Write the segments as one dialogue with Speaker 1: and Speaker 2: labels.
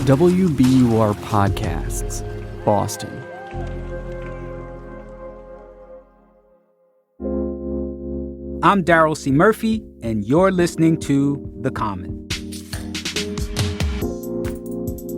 Speaker 1: WBUR Podcasts, Boston. I'm Darrell C. Murphy, and you're listening to The Common.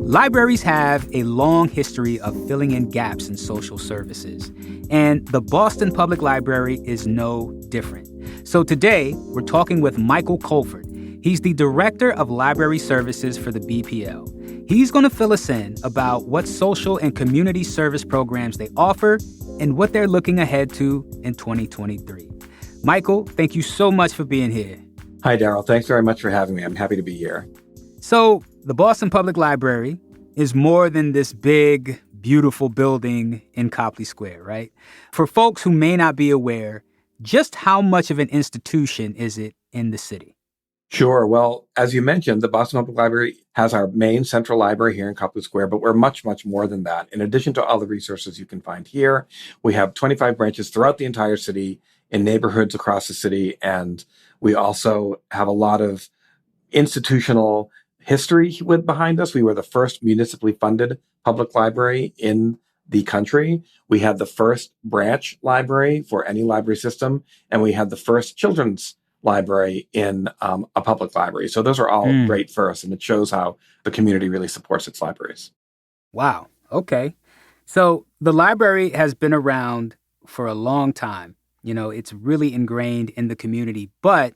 Speaker 1: Libraries have a long history of filling in gaps in social services, and the Boston Public Library is no different. So today, we're talking with Michael Colford. He's the Director of Library Services for the BPL. He's going to fill us in about what social and community service programs they offer and what they're looking ahead to in 2023. Michael, thank you so much for being here.
Speaker 2: Hi, Darrell. Thanks very much for having me. I'm happy to be here.
Speaker 1: So, the Boston Public Library is more than this big, beautiful building in Copley Square, right? For folks who may not be aware, just how much of an institution is it in the city?
Speaker 2: Sure. Well, as you mentioned, the Boston Public Library has our main central library here in Copley Square, but we're much, much more than that. In addition to all the resources you can find here, we have 25 branches throughout the entire city in neighborhoods across the city. And we also have a lot of institutional history behind us. We were the first municipally funded public library in the country. We had the first branch library for any library system, and we had the first children's library in a public library. So those are all great firsts, and it shows how the community really supports its libraries.
Speaker 1: Wow. Okay. So the library has been around for a long time. You know, it's really ingrained in the community, but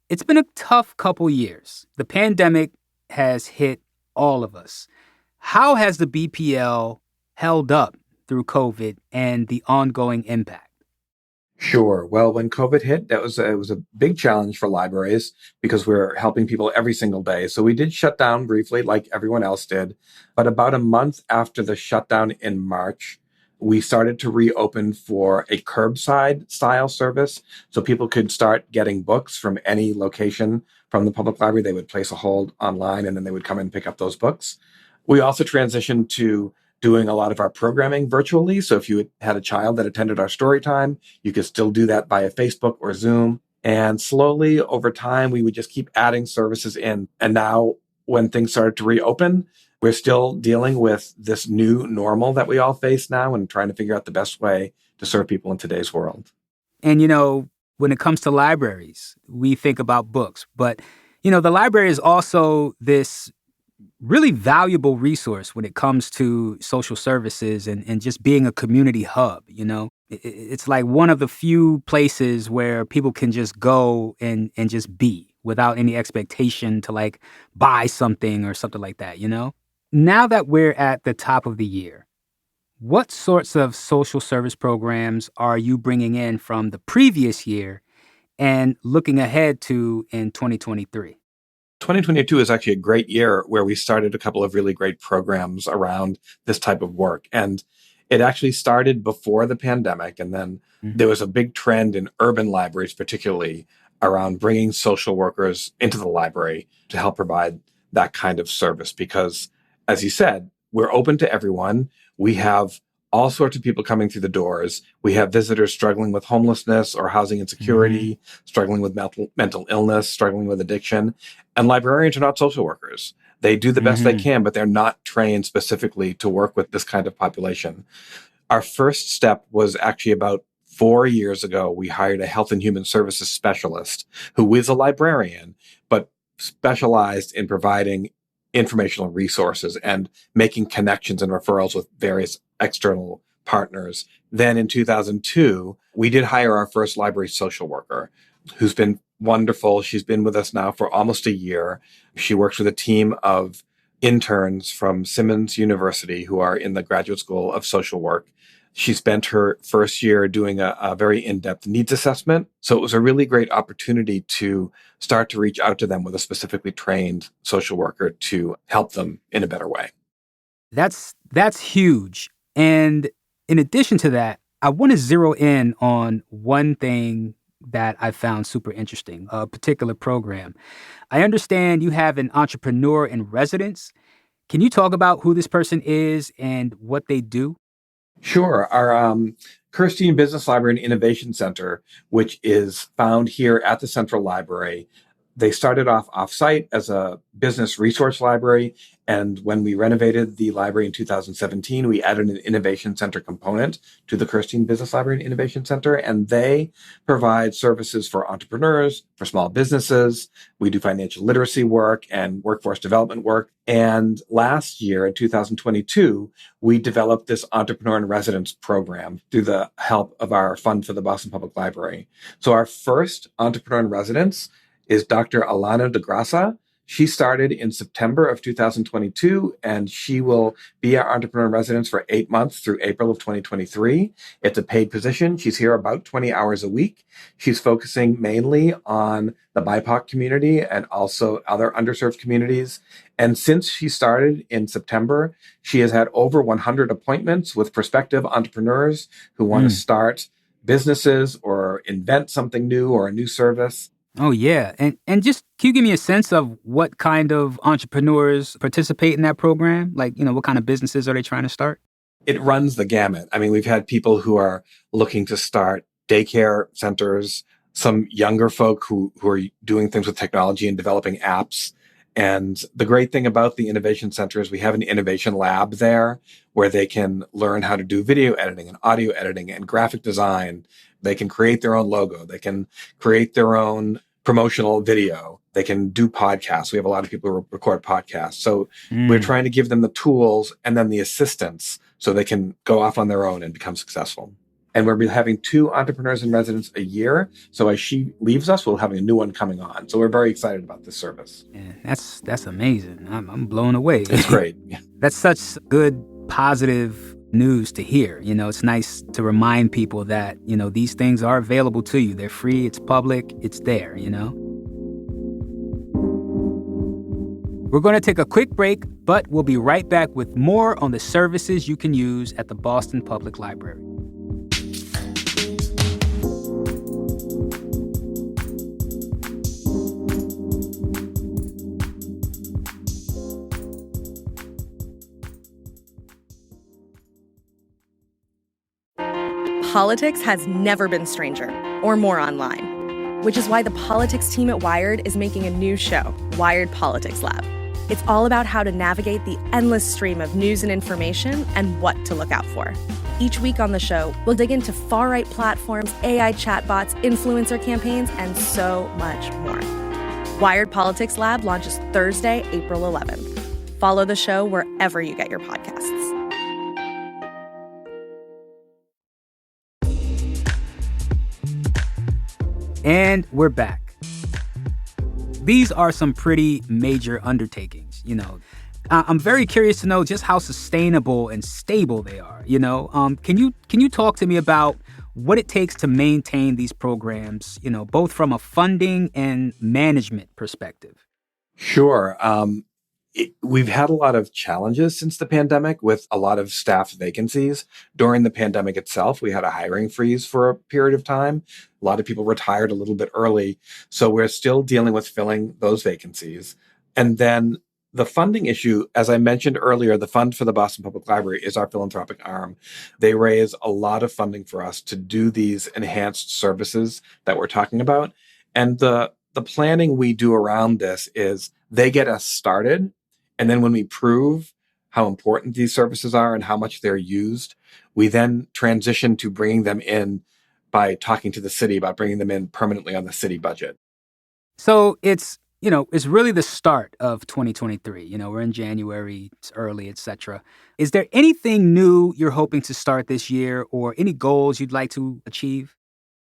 Speaker 1: it's been a tough couple years. The pandemic has hit all of us. How has the BPL held up through COVID and the ongoing impact?
Speaker 2: Sure. Well, when COVID hit, it was a big challenge for libraries because we're helping people every single day. So we did shut down briefly, like everyone else did. But about a month after the shutdown in March, we started to reopen for a curbside style service. So people could start getting books from any location from the public library. They would place a hold online and then they would come and pick up those books. We also transitioned to doing a lot of our programming virtually. So if you had a child that attended our story time, you could still do that via Facebook or Zoom. And slowly over time, we would just keep adding services in. And now when things started to reopen, we're still dealing with this new normal that we all face now and trying to figure out the best way to serve people in today's world.
Speaker 1: And, you know, when it comes to libraries, we think about books, but, you know, the library is also this really valuable resource when it comes to social services and just being a community hub, you know? It's like one of the few places where people can just go and just be without any expectation to like buy something or something like that, you know? Now that we're at the top of the year, what sorts of social service programs are you bringing in from the previous year and looking ahead to in 2023?
Speaker 2: 2022 is actually a great year where we started a couple of really great programs around this type of work. And it actually started before the pandemic. And then there was a big trend in urban libraries, particularly around bringing social workers into the library to help provide that kind of service. Because as you said, we're open to everyone. We have all sorts of people coming through the doors. We have visitors struggling with homelessness or housing insecurity, struggling with mental illness, struggling with addiction. And librarians are not social workers. They do the best they can, but they're not trained specifically to work with this kind of population. Our first step was actually about 4 years ago. We hired a health and human services specialist who is a librarian, but specialized in providing informational resources and making connections and referrals with various external partners. Then in 2002, we did hire our first library social worker who's been wonderful. She's been with us now for almost a year. She works with a team of interns from Simmons University who are in the Graduate School of Social Work. She spent her first year doing a very in-depth needs assessment. So it was a really great opportunity to start to reach out to them with a specifically trained social worker to help them in a better way.
Speaker 1: That's huge. And in addition to that, I want to zero in on one thing that I found super interesting, a particular program. I understand you have an entrepreneur in residence. Can you talk about who this person is and what they do?
Speaker 2: Sure. Our Kirstein Business Library and Innovation Center, which is found here at the Central Library, They started off offsite as a business resource library. And when we renovated the library in 2017, we added an innovation center component to the Kirstein Business Library and Innovation Center. And they provide services for entrepreneurs, for small businesses. We do financial literacy work and workforce development work. And last year in 2022, we developed this entrepreneur in residence program through the help of our fund for the Boston Public Library. So our first entrepreneur in residence is Dr. Alana de Grassa. She started in September of 2022, and she will be our entrepreneur in residence for 8 months through April of 2023. It's a paid position. She's here about 20 hours a week. She's focusing mainly on the BIPOC community and also other underserved communities. And since she started in September, she has had over 100 appointments with prospective entrepreneurs who want to start businesses or invent something new or a new service.
Speaker 1: Oh, yeah. And just, can you give me a sense of what kind of entrepreneurs participate in that program? Like, what kind of businesses are they trying to start?
Speaker 2: It runs the gamut. I mean, we've had people who are looking to start daycare centers, some younger folk who are doing things with technology and developing apps. And the great thing about the Innovation Center is we have an innovation lab there where they can learn how to do video editing and audio editing and graphic design. They can create their own logo. They can create their own promotional video. They can do podcasts. We have a lot of people who record podcasts. So we're trying to give them the tools and then the assistance so they can go off on their own and become successful. And we're having 2 entrepreneurs in residence a year. So as she leaves us, we'll have a new one coming on. So we're very excited about this service.
Speaker 1: Yeah, that's amazing. I'm blown away.
Speaker 2: It's great.
Speaker 1: That's such good, positive news to hear. It's nice to remind people that, these things are available to you. They're free. It's public. It's there, We're going to take a quick break, but we'll be right back with more on the services you can use at the Boston Public Library.
Speaker 3: Politics has never been stranger or more online, which is why the politics team at Wired is making a new show, Wired Politics Lab. It's all about how to navigate the endless stream of news and information and what to look out for. Each week on the show, we'll dig into far-right platforms, AI chatbots, influencer campaigns, and so much more. Wired Politics Lab launches Thursday, April 11th. Follow the show wherever you get your podcasts.
Speaker 1: And we're back. These are some pretty major undertakings, I'm very curious to know just how sustainable and stable they are, Can you talk to me about what it takes to maintain these programs, both from a funding and management perspective?
Speaker 2: Sure. We've had a lot of challenges since the pandemic with a lot of staff vacancies. During the pandemic itself, we had a hiring freeze for a period of time. A lot of people retired a little bit early. So we're still dealing with filling those vacancies. And then the funding issue, as I mentioned earlier, the Fund for the Boston Public Library is our philanthropic arm. They raise a lot of funding for us to do these enhanced services that we're talking about. And the planning we do around this is they get us started. And then when we prove how important these services are and how much they're used, we then transition to bringing them in by talking to the city about bringing them in permanently on the city budget.
Speaker 1: So it's really the start of 2023. We're in January, it's early, etc. Is there anything new you're hoping to start this year or any goals you'd like to achieve?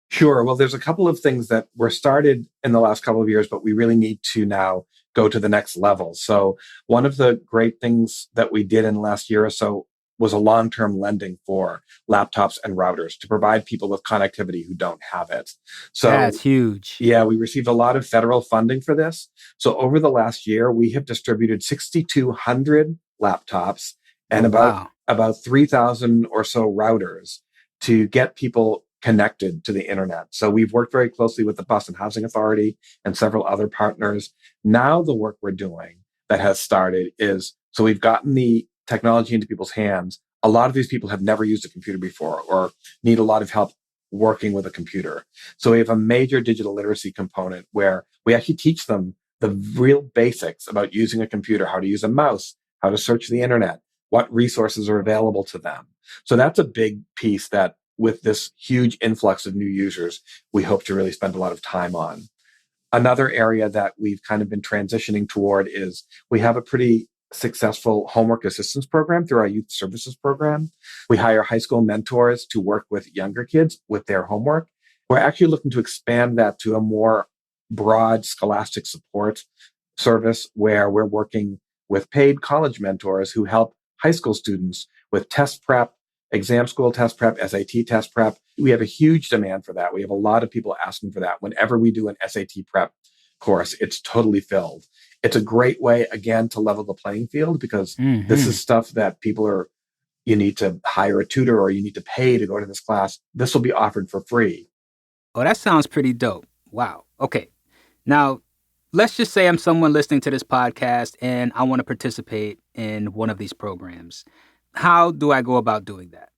Speaker 2: Sure. Well, there's a couple of things that were started in the last couple of years, but we really need to now go to the next level. So one of the great things that we did in the last year or so was a long-term lending for laptops and routers to provide people with connectivity who don't have it. So
Speaker 1: that's huge.
Speaker 2: Yeah, we received a lot of federal funding for this. So over the last year, we have distributed 6,200 laptops and about 3,000 or so routers to get people connected to the internet. So we've worked very closely with the Boston Housing Authority and several other partners. Now the work we're doing that has started is, so we've gotten the technology into people's hands. A lot of these people have never used a computer before or need a lot of help working with a computer. So we have a major digital literacy component where we actually teach them the real basics about using a computer, how to use a mouse, how to search the internet, what resources are available to them. So that's a big piece that with this huge influx of new users, we hope to really spend a lot of time on. Another area that we've kind of been transitioning toward is we have a pretty successful homework assistance program through our youth services program. We hire high school mentors to work with younger kids with their homework. We're actually looking to expand that to a more broad scholastic support service where we're working with paid college mentors who help high school students with test prep, exam school test prep, SAT test prep. We have a huge demand for that. We have a lot of people asking for that. Whenever we do an SAT prep course, it's totally filled. It's a great way, again, to level the playing field because this is stuff that you need to hire a tutor or you need to pay to go to this class. This will be offered for free.
Speaker 1: Oh, that sounds pretty dope. Wow. Okay. Now, let's just say I'm someone listening to this podcast and I want to participate in one of these programs. How do I go about doing that?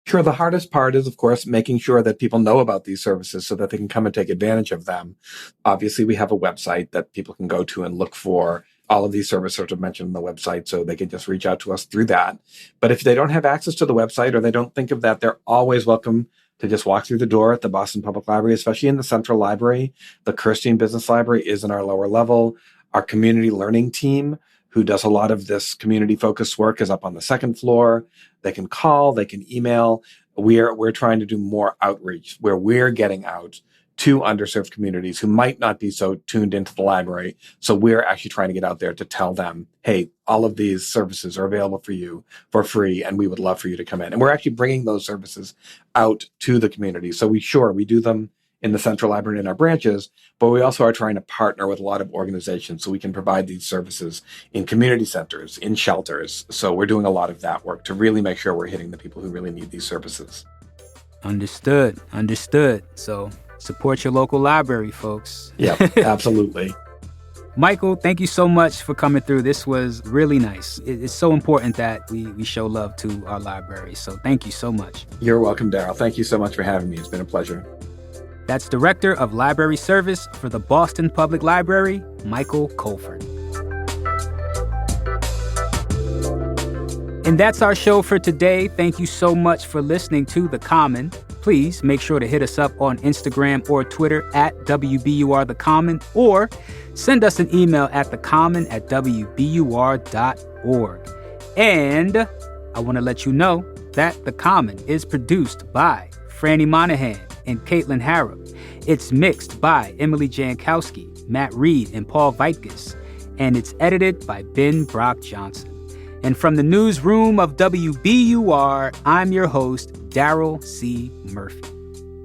Speaker 2: Sure. The hardest part is, of course, making sure that people know about these services so that they can come and take advantage of them. Obviously, we have a website that people can go to and look for all of these services are mentioned on the website, so they can just reach out to us through that. But if they don't have access to the website or they don't think of that, they're always welcome to just walk through the door at the Boston Public Library, especially in the Central Library. The Kirstein Business Library is in our lower level. Our community learning team, who does a lot of this community-focused work, is up on the second floor. They can call, they can email. We're trying to do more outreach where we're getting out to underserved communities who might not be so tuned into the library. So we're actually trying to get out there to tell them, hey, all of these services are available for you for free, and we would love for you to come in. And we're actually bringing those services out to the community. So we do them in the Central Library and in our branches, but we also are trying to partner with a lot of organizations so we can provide these services in community centers, in shelters. So we're doing a lot of that work to really make sure we're hitting the people who really need these services.
Speaker 1: Understood. So support your local library, folks.
Speaker 2: Yeah, absolutely.
Speaker 1: Michael, thank you so much for coming through. This was really nice. It's so important that we show love to our library. So thank you so much.
Speaker 2: You're welcome, Daryl. Thank you so much for having me. It's been a pleasure.
Speaker 1: That's Director of Library Service for the Boston Public Library, Michael Colford. And that's our show for today. Thank you so much for listening to The Common. Please make sure to hit us up on Instagram or Twitter at WBUR-The-Common, or send us an email at thecommon@wbur.org. And I want to let you know that The Common is produced by Franny Monahan and Caitlin Harrop. It's mixed by Emily Jankowski, Matt Reed, and Paul Vaitkus, and it's edited by Ben Brock Johnson. And from the newsroom of WBUR, I'm your host, Daryl C. Murphy.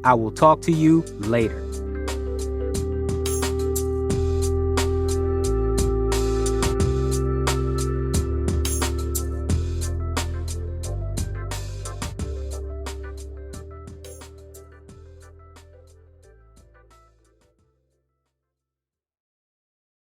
Speaker 1: I will talk to you later.